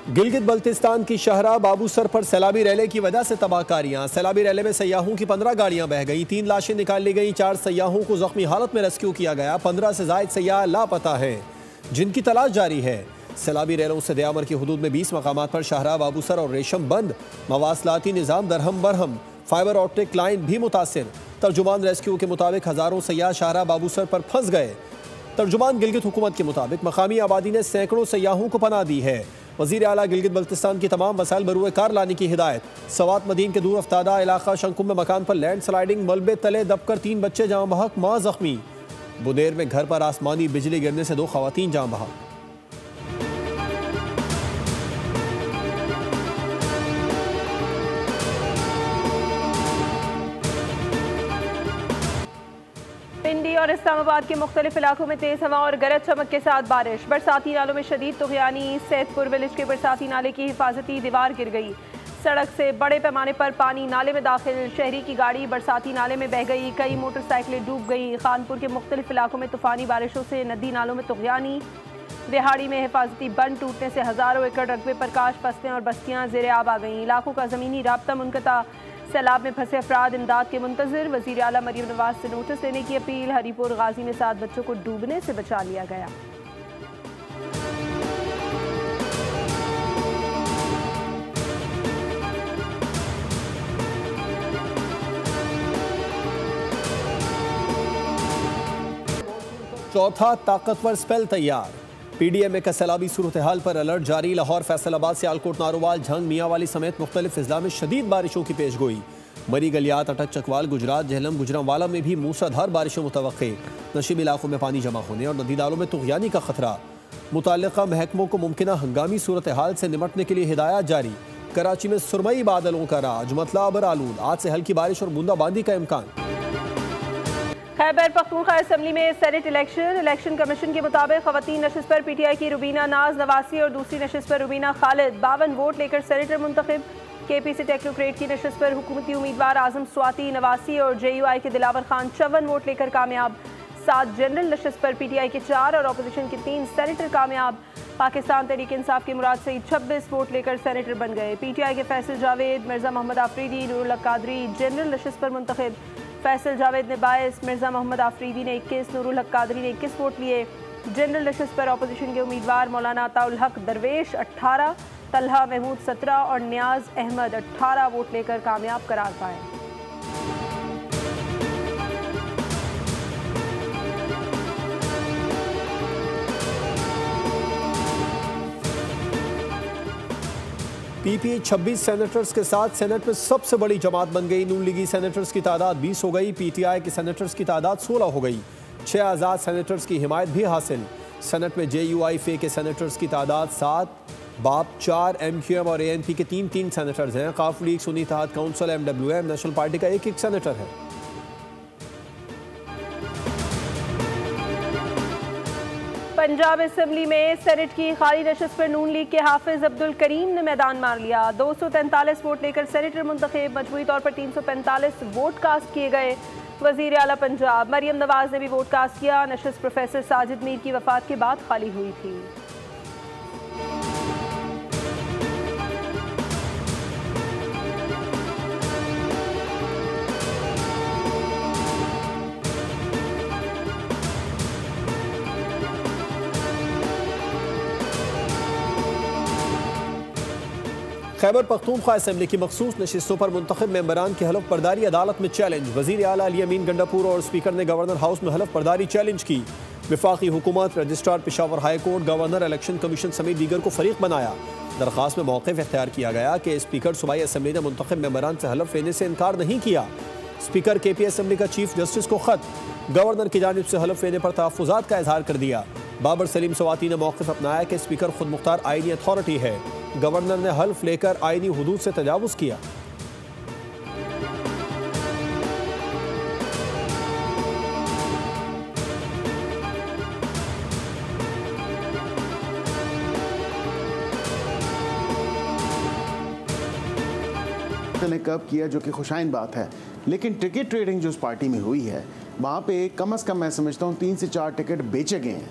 गिलगित बल्तिस्तान की शहरा बाबूसर पर सैलाबी रैले की वजह से तबाहकारियां। सैलाबी रैले में सयाहों की 15 गाड़ियां बह गई, 3 लाशें निकाल ली गई, 4 सयाहों को जख्मी हालत में रेस्क्यू किया गया। 15 से जायद सयाह लापता हैं, जिनकी तलाश जारी है। सैलाबी रैलों से दयामर की हदूद में 20 मकामात पर शाहरा बाबूसर और रेशम बंद, मवासलाती निज़ाम दरहम बरहम, फाइबर ऑप्टिक लाइन भी मुतासिर। तर्जुमान रेस्क्यू के मुताबिक हज़ारों सयाह शाहरा बाबूसर पर फंस गए। तर्जुमान गिलगित हुकूमत के मुताबिक मकामी आबादी ने सैकड़ों सयाहों को पनाह दी है। वज़ीर आला गिलगित बल्तिस्तान की तमाम वसाइल बरूए कार लाने की हिदायत। सवात मदीन के दूर अफ्तादा इलाका शंकुम में मकान पर लैंड स्लाइडिंग, मलबे तले दबकर 3 बच्चे जाँ बहक, माँ जख्मी। बुनेर में घर पर आसमानी बिजली गिरने से 2 खवातीन जाँ बहक। पिंडी और इस्लामाबाद के मुख्तलिफ इलाकों में तेज हवा और गरज चमक के साथ बारिश। बरसाती नालों में शदीद तुग़यानी। सैदपुर विलेज के बरसाती नाले की हिफाजती दीवार गिर गई। सड़क से बड़े पैमाने पर पानी नाले में दाखिल। शहरी की गाड़ी बरसाती नाले में बह गई, कई मोटरसाइकिलें डूब गई। खानपुर के मुख्तलिफ इलाकों में तूफ़ानी बारिशों से नदी नालों में तुग़यानी। दिहाड़ी में हिफाजती बंद टूटने से हज़ारों एकड़ रकबे पर काश फसलें और बस्तियाँ ज़ेरे आब आ गईं। इलाकों का ज़मीनी राब्ता मुनक़ता। सैलाब में फंसे अफराद इमदाद के मुंतज़िर। वज़ीर आला मरियम नवाज से नोटिस लेने की अपील। हरीपुर गाजी में 7 बच्चों को डूबने से बचा लिया गया। चौथा ताकतवर स्पेल तैयार। PDMA का सैलाबी सूरत हाल पर अलर्ट जारी। लाहौर, फैसलाबाद, सियालकोट, नारोवाल, झंग, मियांवाली समेत मुख्तलिफ अजला में शदीद बारिशों की पेश गोई। मरी गलियात, अटक, चकवाल, गुजरात, जहलम, गुजरांवाला में भी मूसलाधार बारिशों मुतवक्के। नशीब इलाकों में पानी जमा होने और नदी नालों में तुग़यानी का खतरा। मुताल्लिक़ा महकमों को मुमकिना हंगामी सूरत हाल से निपटने के लिए हिदायत जारी। कराची में सुरमई बादलों का राज, मतला अबर आलूद। आज से हल्की बारिश और बूंदाबांदी का इम्कान। खैबर पख्तूनख्वा असेंबली में सेनेट इलेक्शन कमीशन के मुताबिक खवातीन नशिस्त पर PTI की रुबीना नाज नवासी और दूसरी नशिस्त पर रुबीना खालिद 52 वोट लेकर सेनेटर मुंतखब। KPC टेक्नोक्रेट की नशिस्त पर हुकूमती उम्मीदवार आजम स्वाति नवासी और JUI के दिलावर खान 54 वोट लेकर कामयाब। 7 जनरल नशिस्त पर PTI के 4 और अपोजिशन के 3 सेनेटर कामयाब। पाकिस्तान तहरीक इंसाफ के मुराद सईद 26 वोट लेकर सेनेटर बन गए। PTI के फैसल जावेद, मिर्जा मोहम्मद आफरीदी, नूरुल हक कादरी जनरल नशिस्त पर मुंतखब। फैसल जावेद ने 22, मिर्जा मोहम्मद आफरीदी ने 21, नूरुल हक कादरी ने 21 वोट लिए। जनरल नशिस्त पर अपोजिशन के उम्मीदवार मौलाना अताउल हक दरवेश 18, तलहा महमूद 17 और नियाज अहमद 18 वोट लेकर कामयाब करार पाए। PPA 26 सेनेटर्स के साथ सेनेट में सबसे बड़ी जमात बन गई। नून लीगी सेनेटर्स की तादाद 20 हो गई। PTI के सेनेटर्स की तादाद 16 हो गई। 6 आज़ाद सेनेटर्स की हिमायत भी हासिल। सेनेट में JUI फे के सेनेटर्स की तादाद 7, बाप 4, MQM और ANP के 3 सेनेटर्स हैं। Qaf league, Sunni Ittehad council, MWM, national party का 1 सेनेटर है। पंजाब असेंबली में सेनेट की खाली नशिस्त पर नून लीग के हाफिज अब्दुल करीम ने मैदान मार लिया। 243 वोट लेकर सेनेटर मुंतखब। मजमूई तौर पर 345 वोट कास्ट किए गए। वजीर आला पंजाब मरियम नवाज ने भी वोट कास्ट किया। नशिस्त प्रोफेसर साजिद मीर की वफात के बाद खाली हुई थी। खैबर पख्तूनख्वा असेंबली की मखसूस नशिस्तों पर मुंतखब मेंबरान की हलफ बर्दारी अदालत में चैलेंज। वज़ीर आला अली अमीन गंडापुर और स्पीकर ने गवर्नर हाउस में हलफ बर्दारी चैलेंज की। वफाकी हुकूमत, registrar Peshawar high court, governor, election commission समेत दीगर को फरीक बनाया। दरख्वास्त में मौक़िफ़ इख्तियार किया गया कि स्पीकर सूबाई असेंबली ने मुंतखब मेंबरान से हलफ लेने से इनकार नहीं किया। स्पीकर KP असेंबली का चीफ जस्टिस को ख़त, गवर्नर की जानिब से हलफ लेने पर तहफ़्फ़ुज़ात का इजहार कर दिया। बाबर सलीम सवाती ने मौक़िफ़ अपनाया कि स्पीकर खुद मुख्तार आइनी अथॉरिटी है। गवर्नर ने हल्फ लेकर आइनी हुदूद से तजावुज़ किया। ने कब किया, जो कि खुशाइन बात है, लेकिन टिकट ट्रेडिंग जो उस पार्टी में हुई है वहाँ पे कम से कम मैं समझता हूँ 3 से 4 टिकट बेचे गए हैं,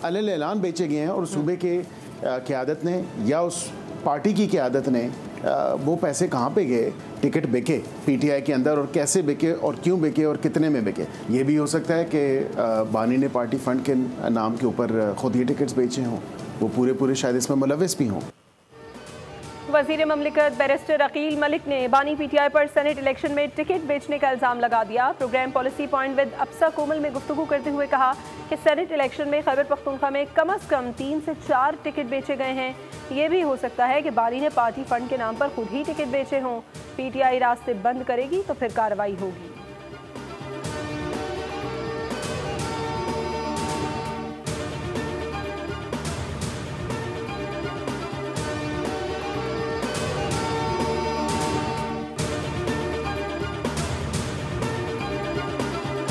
अलल ऐलान बेचे गए हैं और सूबे के क़यादत ने या उस पार्टी की क़यादत ने वो पैसे कहाँ पे गए, टिकट बिके पीटीआई के अंदर, और कैसे बिके और क्यों बिके और कितने में बिके। ये भी हो सकता है कि बानी ने पार्टी फंड के नाम के ऊपर ख़ुद ही टिकट्स बेचे हों, वो पूरे शायद इसमें मुलविस भी हों। वज़ीर ममलिकत बैरिस्टर अकील मलिक ने बानी पीटीआई पर सेनेट इलेक्शन में टिकट बेचने का इल्ज़ाम लगा दिया। प्रोग्राम पॉलिसी पॉइंट विद अफसा कोमल में गुफ्तगू करते हुए कहा कि सेनेट इलेक्शन में खैबर पख्तूनख्वा में कम से कम 3 से 4 टिकट बेचे गए हैं। ये भी हो सकता है कि बानी ने पार्टी फंड के नाम पर खुद ही टिकट बेचे हों। पीटीआई रास्ते बंद करेगी तो फिर कार्रवाई होगी।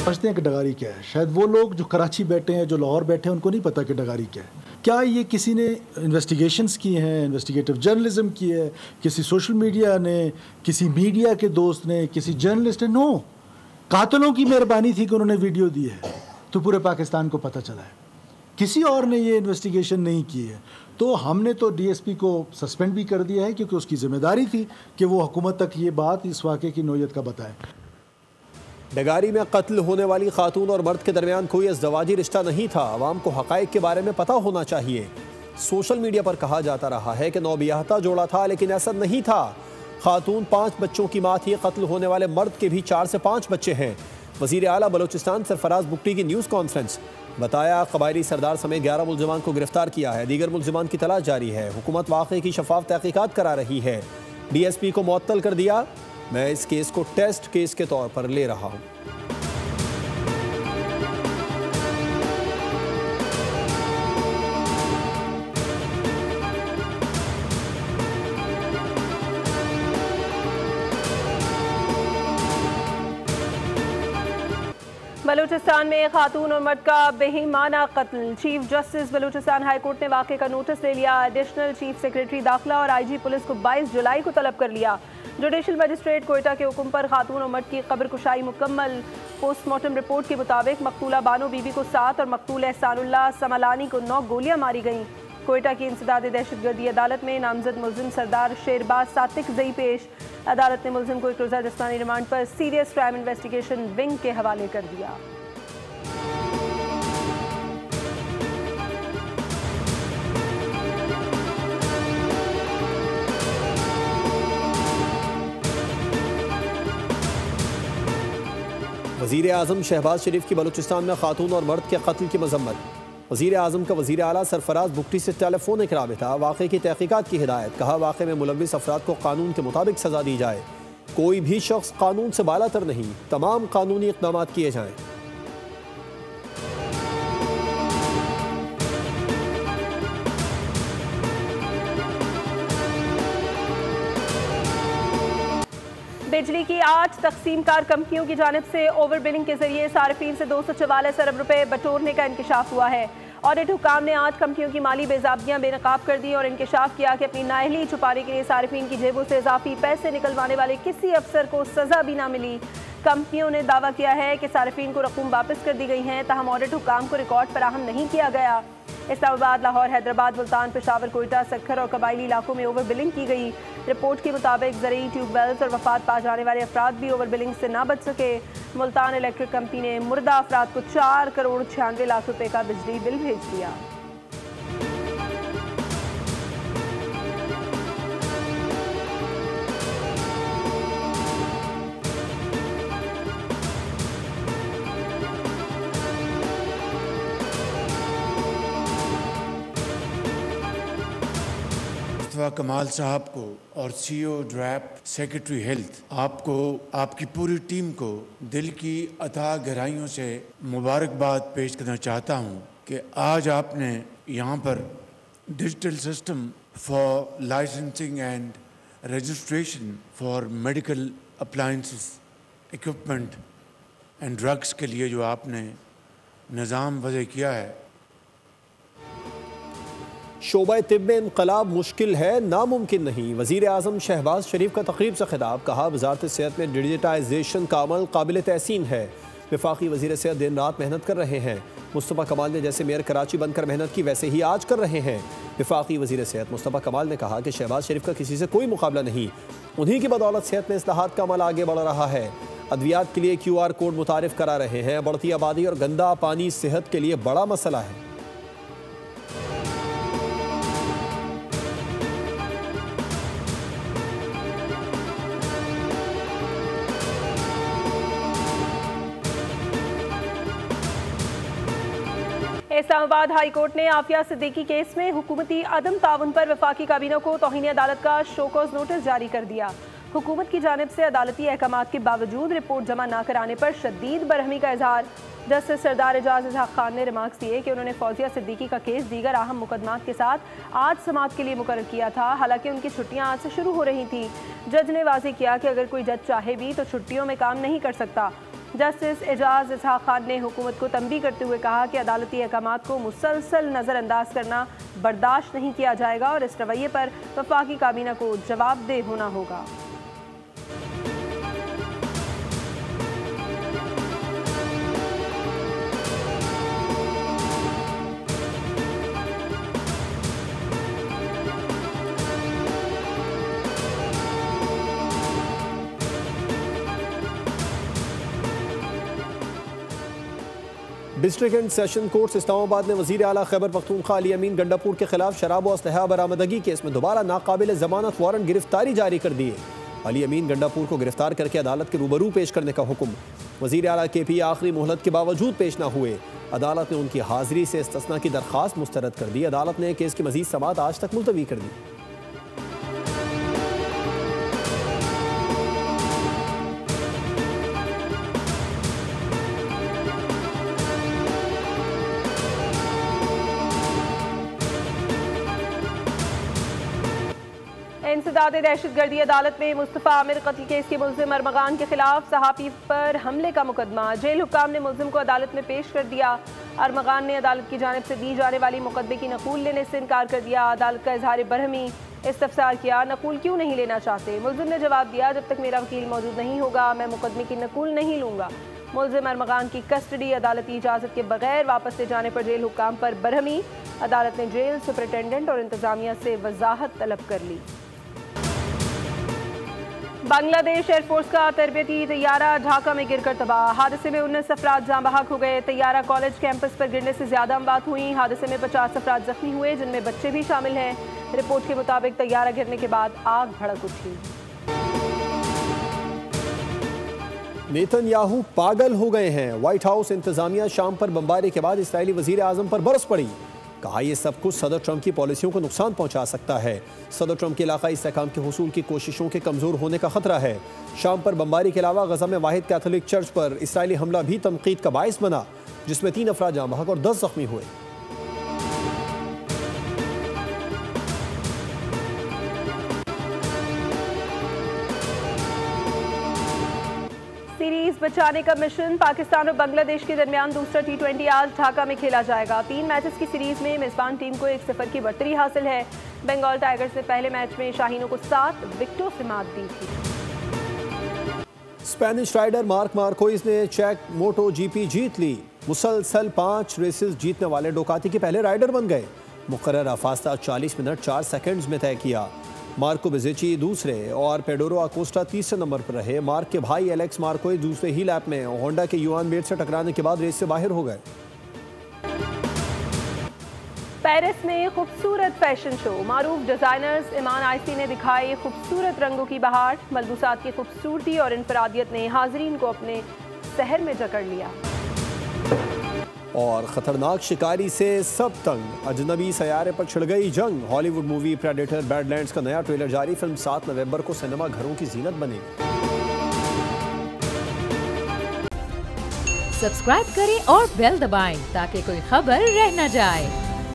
समझते हैं कि डगारी क्या है। शायद वो लोग जो कराची बैठे हैं, जो लाहौर बैठे हैं, उनको नहीं पता कि डगारी क्या है। क्या ये किसी ने इन्वेस्टिगेशंस की हैं, इन्वेस्टिगेटिव जर्नलिज्म की है, किसी सोशल मीडिया ने, किसी मीडिया के दोस्त ने, किसी जर्नलिस्ट ने? नो, कातलों की मेहरबानी थी कि उन्होंने वीडियो दी है तो पूरे पाकिस्तान को पता चला है। किसी और ने ये इन्वेस्टिगेशन नहीं की है। तो हमने तो डीएसपी को सस्पेंड भी कर दिया है क्योंकि उसकी जिम्मेदारी थी कि वो हुकूमत तक ये बात, इस वाक़े की नोयत का बताए। डगारी में कत्ल होने वाली खातून और मर्द के दरमियान कोई अज़दवाजी रिश्ता नहीं था। अवाम को हक़ाइक़ के बारे में पता होना चाहिए। सोशल मीडिया पर कहा जाता रहा है कि नौबियाहता जोड़ा था, लेकिन ऐसा नहीं था। खातून 5 बच्चों की माँ थी। कत्ल होने वाले मर्द के भी 4 से 5 बच्चे हैं। वज़ीर आला बलोचिस्तान सरफराज बुगटी की न्यूज़ कॉन्फ्रेंस। बताया कबायली सरदार समेत 11 मुल्ज़िमान को गिरफ्तार किया है। दीगर मुल्ज़िमान की तलाश जारी है। हुकूमत वाक़े की शफाफ तहक़ीक़ात करा रही है। DSP को मुअत्तल कर दिया। मैं इस केस को टेस्ट केस के तौर पर ले रहा हूँ। बलूचिस्तान में खातून और मर्द का बेईमाना कत्ल। Chief justice Balochistan high court ने वाक़े का नोटिस ले लिया। एडिशनल चीफ सेक्रेटरी दाखिला और IG पुलिस को 22 जुलाई को तलब कर लिया। जुडिशल मजिस्ट्रेट कोयटा के हुक्म पर खातून और मर्द की कब्र कुशाई मुकम्मल। पोस्टमार्टम रिपोर्ट के मुताबिक मकतूला बानो बीबी को 7 और मकतूल एहसानुल्लाह समलानी को 9 गोलियां मारी गईं। कोयटा की इंसदाद दहशतगर्दी अदालत में नामजद मुल्जिम सरदार शेरबाज सातिक जई पेश। अदालत ने मुल्जिम को 1 रोज़ा जिस्मानी रिमांड पर सीरियस क्राइम इन्वेस्टिगेशन विंग के हवाले कर दिया। वज़ीर आज़म शहबाज शरीफ की बलूचिस्तान में खातून और मर्द के कत्ल की मजम्मत। वज़ीर आज़म का वज़ीर आला सरफराज बुगटी से टेलीफोनिक राबिता। वाक़े की तहक़ीक़ात की हिदायत। कहा वाक़े में मुलव्विस अफराद को कानून के मुताबिक सज़ा दी जाए। कोई भी शख्स कानून से बालातर नहीं। तमाम कानूनी इक़दाम किए जाएँ। बिजली की 8 तकसीमकार कंपनियों की जानिब से ओवर बिलिंग के जरिए सार्फिन से 244 अरब रुपए बटोरने का इंकशाफ हुआ है। ऑडिट हुकाम ने 8 कंपनियों की माली बेज़ाब्तियां बेनकाब कर दी और इंकशाफ किया कि अपनी नाअहली छुपाने के लिए सार्फिन की जेबों से इजाफी पैसे निकलवाने वाले किसी अफसर को सजा भी ना मिली। कंपनियों ने दावा किया है कि सार्फिन को रकूम वापस कर दी गई हैं, ताहम ऑडिट हुकाम को रिकॉर्ड फराहम नहीं किया गया। इस्लामाबाद, लाहौर, हैदराबाद, मुल्तान, पेशावर, कोयटा, सक्खर और कबायली इलाकों में ओवर बिलिंग की गई। रिपोर्ट के मुताबिक ज़रूरी ट्यूबवेल्स और वफात पा जाने वाले अफराद भी ओवर बिलिंग से ना बच सके। मुल्तान इलेक्ट्रिक कंपनी ने मुर्दा अफराद को 4 करोड़ 96 लाख रुपए का बिजली बिल भेज दिया। कमाल साहब को और CEO ड्रैप सेक्रेटरी हेल्थ आपको, आपकी पूरी टीम को दिल की अथाह गहराइयों से मुबारकबाद पेश करना चाहता हूं कि आज आपने यहां पर digital system for licensing and registration for medical appliances, equipment and drugs के लिए जो आपने निज़ाम वज़े किया है। शोबा तिब में इनकलाब मुश्किल है, नामुमकिन नहीं। वज़ीर आज़म शहबाज शरीफ का तकरीब से खिताब। कहा वज़ारत सेहत में डिजिटाइजेशन का अमल काबिल तहसीन है। वफाकी वज़ीर सेहत दिन रात मेहनत कर रहे हैं। मुस्तफ़ा कमाल ने जैसे मेयर कराची बनकर मेहनत की वैसे ही आज कर रहे हैं। वफाकी वज़ीर सेहत मुस्तफ़ा कमाल ने कहा कि शहबाज शरीफ का किसी से कोई मुकाबला नहीं, उन्हीं की बदौलत सेहत में इस्लाहात का अमल आगे बढ़ रहा है। अद्वियात के लिए QR कोड मुतारिफ करा रहे हैं। बढ़ती आबादी और गंदा पानी सेहत के लिए बड़ा मसला है। इस्लामाबाद हाई कोर्ट ने आफिया सिद्दीकी केस में हुकूमती अदम ताउन पर वफाकी काबीना को तौहीन अदालत का शोकॉज नोटिस जारी कर दिया। हुकूमत की जानिब से अदालती अहकामात के बावजूद रिपोर्ट जमा न कराने पर शदीद बरहमी का इजहार। जस्टिस सरदार एजाज इसहाक खान ने रिमार्क्स दिए कि उन्होंने फौजिया सिद्दीकी का केस दीगर अहम मुकदमात के साथ आज समाअत के लिए मुकर्रर किया था। हालांकि उनकी छुट्टियां आज से शुरू हो रही थी। जज ने वाज़ेह किया कि अगर कोई जज चाहे भी तो छुट्टियों में काम नहीं कर सकता। जस्टिस एजाज इसहाक खान ने हुकूमत को तंबीह करते हुए कहा कि अदालती अहकामात को मुसलसल नज़रअंदाज करना बर्दाश्त नहीं किया जाएगा और इस रवैये पर वफाकी काबीना को जवाबदेह होना होगा। District and session court Islamabad ने वज़ीर आला खैबर पख्तूनख्वा अली अमीन गंडापुर के खिलाफ शराब व असलहा बरामदगी केस में दोबारा नाकाबिल ज़मानत वारंट गिरफ्तारी जारी कर दिए। अली अमीन गंडापुर को गिरफ्तार करके अदालत के रूबरू पेश करने का हुक्म। वज़ीर आला KP आखिरी मोहलत के बावजूद पेश न हुए। अदालत ने उनकी हाजिरी से इस्तिस्ना की दरख्वास्त मुस्तरद कर दी। अदालत ने केस की मज़ीद समाअत आज तक मुलतवी कर दी। इंसदाद दहशतगर्दी अदालत में मुस्तफ़ा आमिर कत्ल केस के मुल्ज़िम अरमगान के खिलाफ सहाफ़ी पर हमले का मुकदमा। जेल हुक्काम ने मुल्ज़िम को अदालत में पेश कर दिया। अरमगान ने अदालत की जानिब से दी जाने वाली मुकदमे की नकूल लेने से इनकार कर दिया। अदालत का इजहार बरहमी इस्तफसार किया, नकूल क्यों नहीं लेना चाहते। मुल्ज़िम ने जवाब दिया, जब तक मेरा वकील मौजूद नहीं होगा मैं मुकदमे की नकूल नहीं लूँगा। मुल्ज़िम अरमगान की कस्टडी अदालती इजाज़त के बगैर वापस ले जाने पर जेल हुक्काम पर बरहमी। अदालत ने जेल सुपरिटेंडेंट और इंतजामिया से वजाहत तलब कर ली। बांग्लादेश एयरफोर्स का तरबियती तैयारा ढाका में गिरकर तबाह। हादसे में 19 अफराद जाँ बहक हो गए। तैयारा कॉलेज कैंपस पर गिरने से ज्यादा अमवात हुई। हादसे में 50 अफराद जख्मी हुए, जिनमें बच्चे भी शामिल हैं। रिपोर्ट के मुताबिक तैयारा गिरने के बाद आग भड़क उठी। नेतन्याहू पागल हो गए हैं। व्हाइट हाउस इंतजामिया शाम पर बमबारी के बाद इस्राएली वजीर आजम पर बरस पड़ी। कहा यह सब कुछ सदर ट्रंप की पॉलिसियों को नुकसान पहुंचा सकता है। सदर ट्रंप के इलाकाई इस्तेहकाम के हुसूल की कोशिशों के कमजोर होने का खतरा है। शाम पर बमबारी के अलावा गजा में वाहिद कैथोलिक चर्च पर इस्राएली हमला भी तनकीद का बाइस बना, जिसमें 3 अफराद जाँ बहक और 10 जख्मी हुए। सीरीज बचाने का मिशन। पाकिस्तान और बांग्लादेश के दरमियान दूसरा T20 आज ढाका में खेला जाएगा। 3 मैचेस की सीरीज में मेजबान टीम को 1-0 की बढ़तरी हासिल है। बंगाल टाइगर्स ने पहले मैच में शाहीनों को 7 विकेटों से मात दी थी। स्पेनिश राइडर मार्क मार्कोइज ने चेक MotoGP जीत ली। मुसलसल 5 रेसेस जीतने वाले डोकाती के पहले राइडर बन गए। मुकर्ररा फासला 40 मिनट 4 सेकंड्स में तय किया। मार्को बेजेची दूसरे और पेडोरो अकोस्टा तीसरे नंबर पर रहे। मार्क के भाई एलेक्स मार्कोइज दूसरे ही लैप में होंडा के युआन बेट से टकराने के बाद रेस से बाहर हो गए। पेरिस में खूबसूरत फैशन शो। मारूफ डिजाइनर्स ईमान आयसी ने दिखाई खूबसूरत रंगों की बहार। मलबूसात की खूबसूरती और इनफरादियत ने हाजरीन को अपने शहर में जकड़ लिया। और खतरनाक शिकारी से सब तंग, अजनबी सयारे पर छिड़ गई जंग। हॉलीवुड मूवी प्रेडेटर बैडलैंड्स का नया ट्रेलर जारी। फिल्म 7 नवंबर को सिनेमा घरों की जीनत बनेगी। सब्सक्राइब करें और बेल दबाएं ताकि कोई खबर रह न जाए।